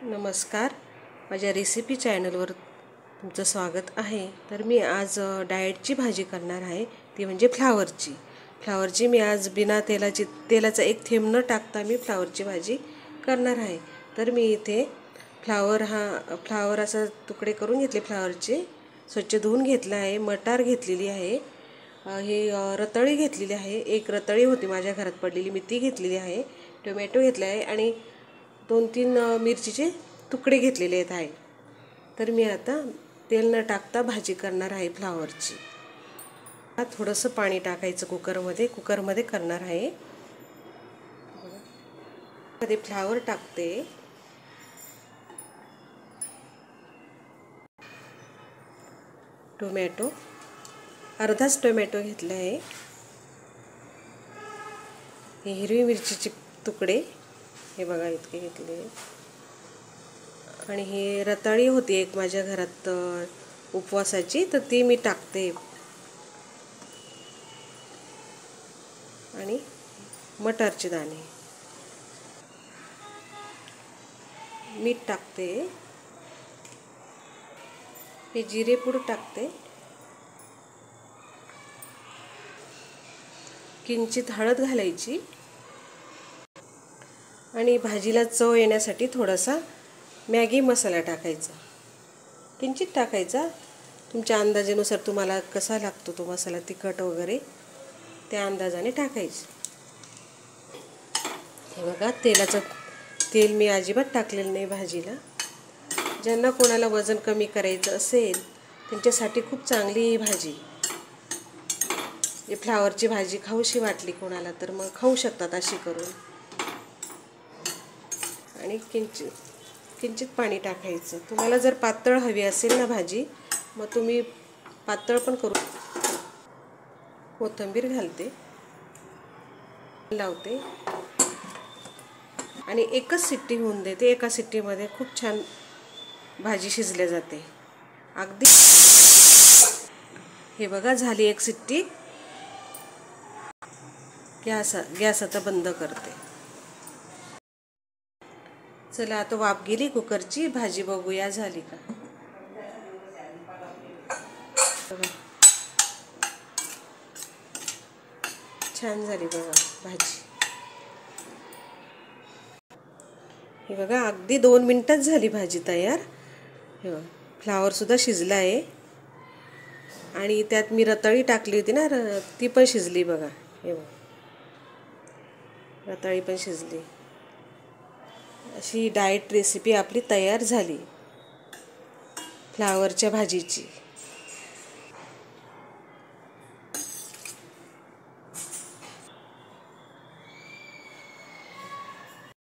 नमस्कार, माझ्या रेसिपी चॅनलवर तुमचं स्वागत आहे। तर मी आज डाएटची भाजी करणार आहे, ती म्हणजे फ्लावरची मी आज बिना तेलाचा एक थेंब न टाकता मी फ्लावरची भाजी करणार आहे। तर मी इथे फ्लावर असा तुकडे करून घेतले, फ्लावरचे स्वच्छ धुवून घेतला आहे। मटार घेतलेली आहे, हे रताळी घेतलेली आहे, एक रताळी होती माझ्या घरात पडलेली, मी ती घेतलेली आहे। टोमॅटो घेतला आहे आणि 2-3 मिरचीचे तुकडे घेतलेले आहेत। तर मी आता तेल न टाकता भाजी करणार आहे फ्लावरची। थोडंसं पाणी टाकायचं कुकरमध्ये करणार आहे। मध्ये फ्लावर टाकते, टोमॅटो अर्धाच टोमॅटो घेतला आहे, हे हिरवी मिरचीचे तुकडे हे बघा इतके घेतले, आणि हे रताळी होती एक माझ्या घरात उपवासाची, तर ती मी टाकते, आणि मटारचे दाणे, मीठ टाकते, हे जिरे पूड टाकते, किंचित हळद घालायची, आणि भाजीला चव येण्यासाठी थोडासा मॅगी मसाला टाकायचा, किंचित टाकायचा, तुमच्या अंदाजानुसार तुम्हाला कसा लागतो तो मसाला, तिखट वगैरे त्या अंदाजाने टाकायचं। हे बघा, तेल मी अजिबात टाकलेलं नाही भाजीला। ज्यांना कोणाला वजन कमी करायचं असेल त्यांच्यासाठी खूप चांगली ही भाजी, फ्लावरची भाजी खाऊशी वाटली कोणाला तर मग खाऊ शकतात अशी करून। आणि किंचित पाणी टाकायचं। तुम्हाला जर पातळ हवी असेल ना भाजी, मग तुम्ही पातळ पण करू। कोथिंबीर घालते, लावते, आणि एकच शिट्टी होऊन देते। एका शिट्टीमध्ये खूप छान भाजी शिजली जाते अगदी। हे बघा, झाली एक शिट्टी, गॅस आता बंद करते। चला, आता वाफ गेली कुकरची, भाजी बघूया झाली का। छान झाली बघा भाजी, हे बघा अगदी 2 मिनिटात झाली भाजी तयार। हे बघा, फ्लावर सुद्धा शिजला आहे, आणि त्यात मी रताळी टाकली होती ना, ती पण शिजली बघा। हे बघा, रताळी पण शिजली। अशी डाएट रेसिपी आपली तयार झाली फ्लावरच्या भाजीची।